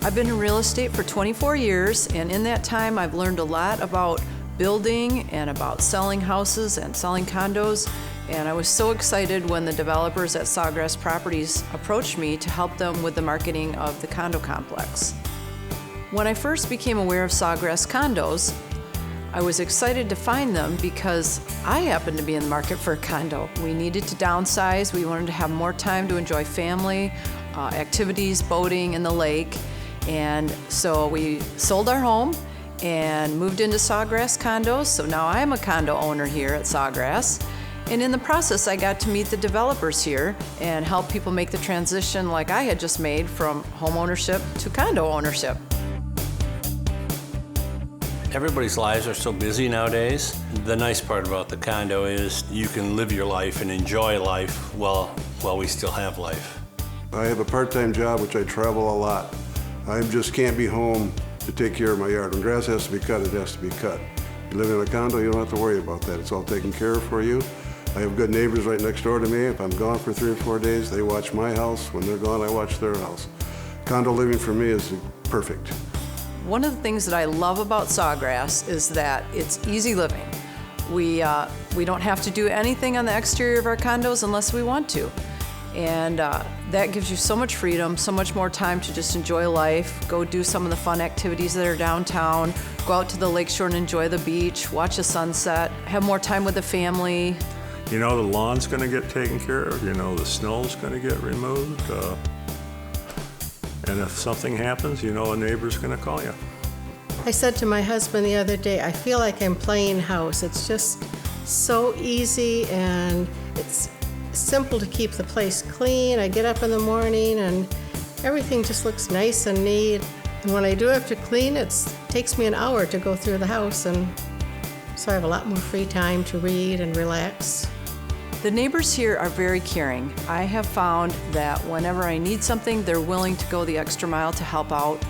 I've been in real estate for 24 years, and in that time I've learned a lot about building and about selling houses and selling condos, and I was so excited when the developers at Sawgrass Properties approached me to help them with the marketing of the condo complex. When I first became aware of Sawgrass Condos, I was excited to find them because I happened to be in the market for a condo. We needed to downsize, we wanted to have more time to enjoy family, activities, boating, and the lake. And so we sold our home and moved into Sawgrass Condos. So now I'm a condo owner here at Sawgrass. And in the process, I got to meet the developers here and help people make the transition like I had just made from home ownership to condo ownership. Everybody's lives are so busy nowadays. The nice part about the condo is you can live your life and enjoy life while we still have life. I have a part-time job which I travel a lot. I just can't be home to take care of my yard. When grass has to be cut, it has to be cut. You live in a condo, you don't have to worry about that. It's all taken care of for you. I have good neighbors right next door to me. If I'm gone for 3 or 4 days, they watch my house. When they're gone, I watch their house. Condo living for me is perfect. One of the things that I love about Sawgrass is that it's easy living. We don't have to do anything on the exterior of our condos unless we want to. And that gives you so much freedom, so much more time to just enjoy life, go do some of the fun activities that are downtown, go out to the lakeshore and enjoy the beach, watch the sunset, have more time with the family. You know, the lawn's gonna get taken care of, you know, the snow's gonna get removed. And if something happens, you know a neighbor's gonna call you. I said to my husband the other day, I feel like I'm playing house. It's just so easy and it's simple to keep the place clean. I get up in the morning and everything just looks nice and neat. And when I do have to clean, it takes me an hour to go through the house, and so I have a lot more free time to read and relax. The neighbors here are very caring. I have found that whenever I need something, they're willing to go the extra mile to help out.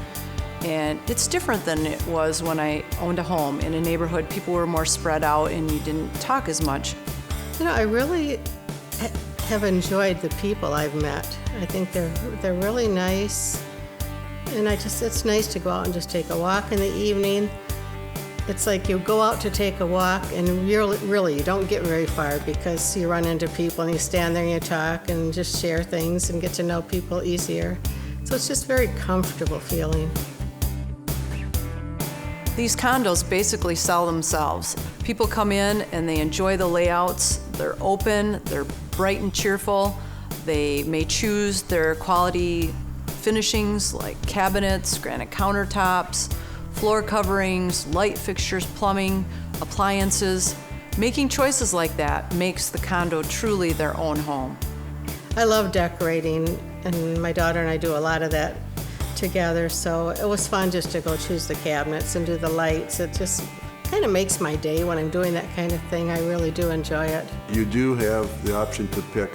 And it's different than it was when I owned a home. In a neighborhood, people were more spread out and you didn't talk as much. You know, I really have enjoyed the people I've met. I think they're really nice, and it's nice to go out and just take a walk in the evening. It's like you go out to take a walk and really you don't get very far because you run into people and you stand there and you talk and just share things and get to know people easier. So it's just very comfortable feeling. These condos basically sell themselves. People come in and they enjoy the layouts. They're open, they're bright and cheerful. They may choose their quality finishings like cabinets, granite countertops, floor coverings, light fixtures, plumbing, appliances. Making choices like that makes the condo truly their own home. I love decorating, and my daughter and I do a lot of that together, so it was fun just to go choose the cabinets and do the lights. It just kind of makes my day when I'm doing that kind of thing. I really do enjoy it. You do have the option to pick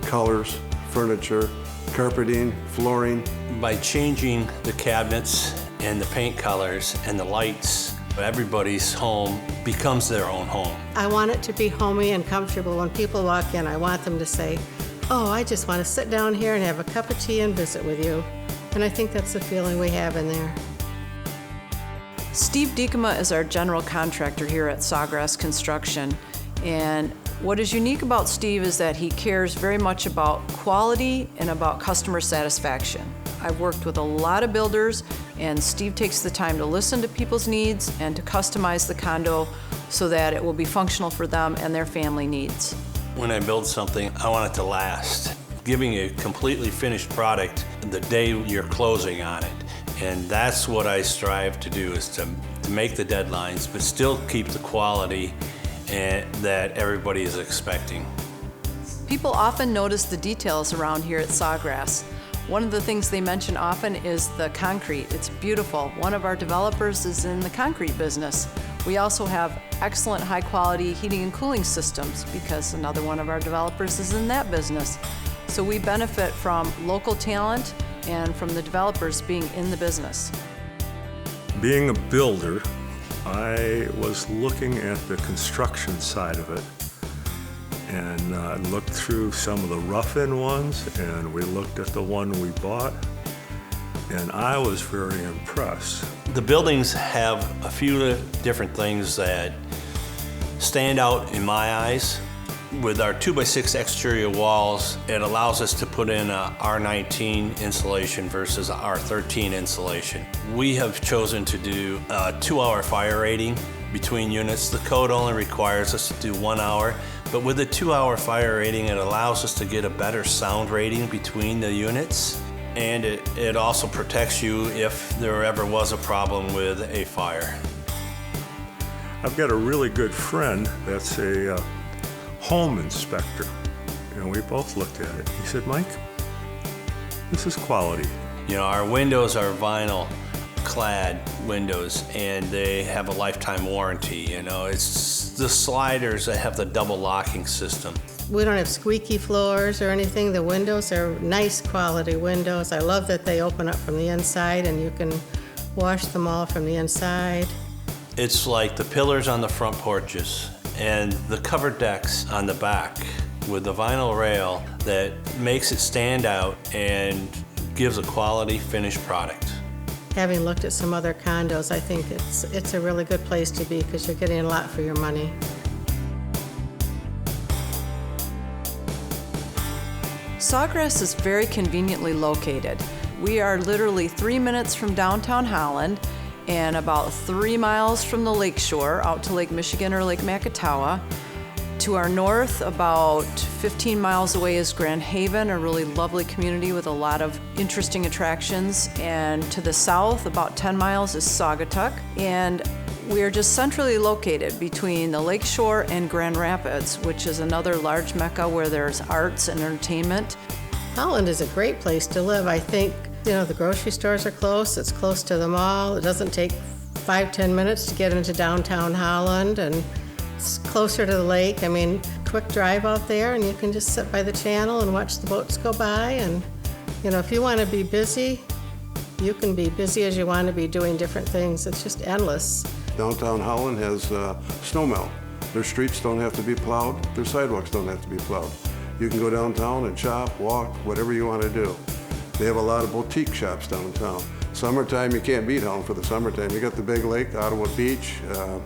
colors, furniture, carpeting, flooring. By changing the cabinets and the paint colors and the lights, everybody's home becomes their own home. I want it to be homey and comfortable. When people walk in, I want them to say, "Oh, I just want to sit down here and have a cup of tea and visit with you." And I think that's the feeling we have in there. Steve Diekema is our general contractor here at Sawgrass Construction. And what is unique about Steve is that he cares very much about quality and about customer satisfaction. I've worked with a lot of builders, and Steve takes the time to listen to people's needs and to customize the condo so that it will be functional for them and their family needs. When I build something, I want it to last. Giving a completely finished product the day you're closing on it. And that's what I strive to do, is to make the deadlines, but still keep the quality that everybody is expecting. People often notice the details around here at Sawgrass. One of the things they mention often is the concrete. It's beautiful. One of our developers is in the concrete business. We also have excellent high-quality heating and cooling systems because another one of our developers is in that business. So we benefit from local talent and from the developers being in the business. Being a builder, I was looking at the construction side of it and looked through some of the rough-in ones, and we looked at the one we bought. and I was very impressed. The buildings have a few different things that stand out in my eyes. With our 2x6 exterior walls, it allows us to put in a R19 insulation versus a R13 insulation. We have chosen to do a 2-hour fire rating between units. The code only requires us to do 1 hour, but with a 2-hour fire rating, it allows us to get a better sound rating between the units, and it also protects you if there ever was a problem with a fire. I've got a really good friend that's a home inspector, and we both looked at it. He said, "Mike, this is quality." You know, our windows are vinyl clad windows, and they have a lifetime warranty. You know, it's the sliders that have the double locking system. We don't have squeaky floors or anything. The windows are nice quality windows. I love that they open up from the inside and you can wash them all from the inside. It's like the pillars on the front porches and the covered decks on the back with the vinyl rail that makes it stand out and gives a quality finished product. Having looked at some other condos, I think it's a really good place to be because you're getting a lot for your money. Sawgrass is very conveniently located. We are literally 3 minutes from downtown Holland and about 3 miles from the lake shore out to Lake Michigan or Lake Macatawa. To our north, about 15 miles away, is Grand Haven, a really lovely community with a lot of interesting attractions. And to the south, about 10 miles, is Saugatuck. And we are just centrally located between the lake shore and Grand Rapids, which is another large mecca where there's arts and entertainment. Holland is a great place to live. I think, the grocery stores are close. It's close to the mall. It doesn't take 5-10 minutes to get into downtown Holland, and it's closer to the lake. I mean, quick drive out there, and you can just sit by the channel and watch the boats go by. And, if you want to be busy, you can be busy as you want to be doing different things. It's just endless. Downtown Holland has snow melt. Their streets don't have to be plowed. Their sidewalks don't have to be plowed. You can go downtown and shop, walk, whatever you want to do. They have a lot of boutique shops downtown. Summertime, you can't beat Holland for the summertime. You got the big lake, Ottawa Beach,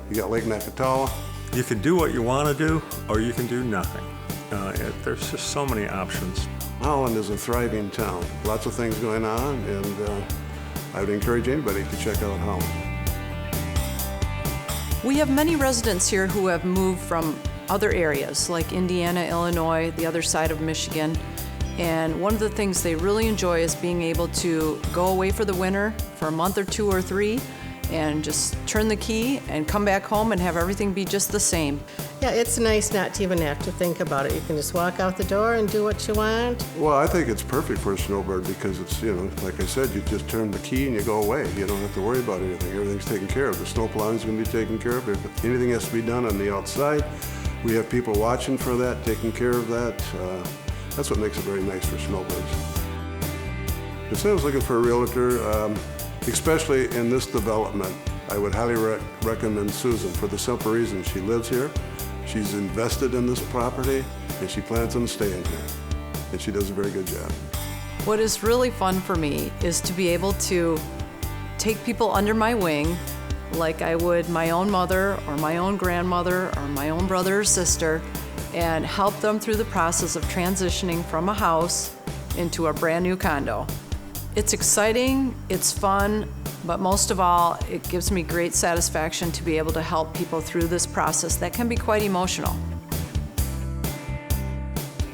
you got Lake Macatawa. You can do what you want to do, or you can do nothing. There's just so many options. Holland is a thriving town. Lots of things going on, and I would encourage anybody to check out Holland. We have many residents here who have moved from other areas like Indiana, Illinois, the other side of Michigan. And one of the things they really enjoy is being able to go away for the winter for a month or 2 or 3 and just turn the key and come back home and have everything be just the same. Yeah, it's nice not to even have to think about it. You can just walk out the door and do what you want. Well, I think it's perfect for a snowbird because it's, like I said, you just turn the key and you go away. You don't have to worry about anything. Everything's taken care of. The snow plowing's going to be taken care of. If anything has to be done on the outside, we have people watching for that, taking care of that. That's what makes it very nice for snowbirds. If I was looking for a realtor, especially in this development, I would highly recommend Susan for the simple reason she lives here, she's invested in this property, and she plans on staying here. And she does a very good job. What is really fun for me is to be able to take people under my wing like I would my own mother or my own grandmother or my own brother or sister, and help them through the process of transitioning from a house into a brand new condo. It's exciting, it's fun, but most of all, it gives me great satisfaction to be able to help people through this process that can be quite emotional.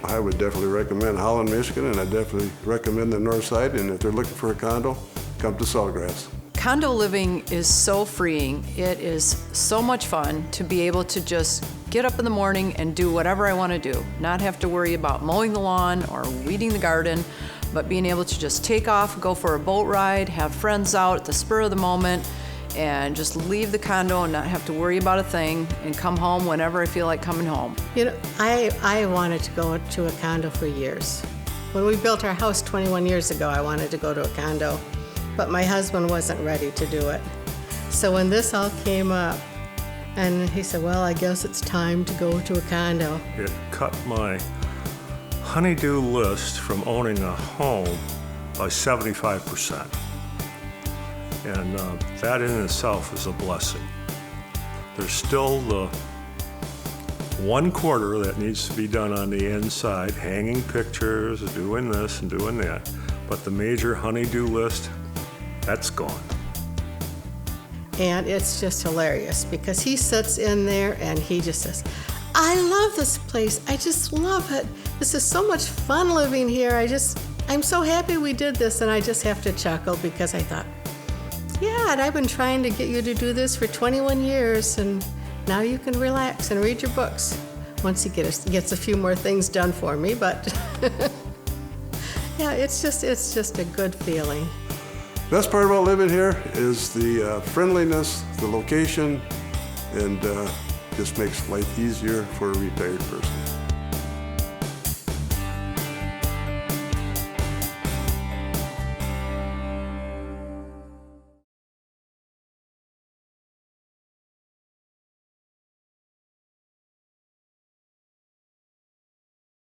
I would definitely recommend Holland, Michigan, and I definitely recommend the north side, and if they're looking for a condo, come to Sawgrass. Condo living is so freeing. It is so much fun to be able to just get up in the morning and do whatever I want to do, not have to worry about mowing the lawn or weeding the garden, but being able to just take off, go for a boat ride, have friends out at the spur of the moment, and just leave the condo and not have to worry about a thing and come home whenever I feel like coming home. I wanted to go to a condo for years. When we built our house 21 years ago, I wanted to go to a condo, but my husband wasn't ready to do it. So when this all came up, and he said, well, I guess it's time to go to a condo. It cut my honey-do list from owning a home by 75%. And that in itself is a blessing. There's still the 1/4 that needs to be done on the inside, hanging pictures, doing this and doing that. But the major honey-do list, that's gone. And it's just hilarious because he sits in there and he just says, I love this place. I just love it. This is so much fun living here. I'm so happy we did this. And I just have to chuckle because I thought, yeah, and I've been trying to get you to do this for 21 years, and now you can relax and read your books once he gets a few more things done for me. But yeah, it's just a good feeling. Best part about living here is the friendliness, the location, and just makes life easier for a retired person.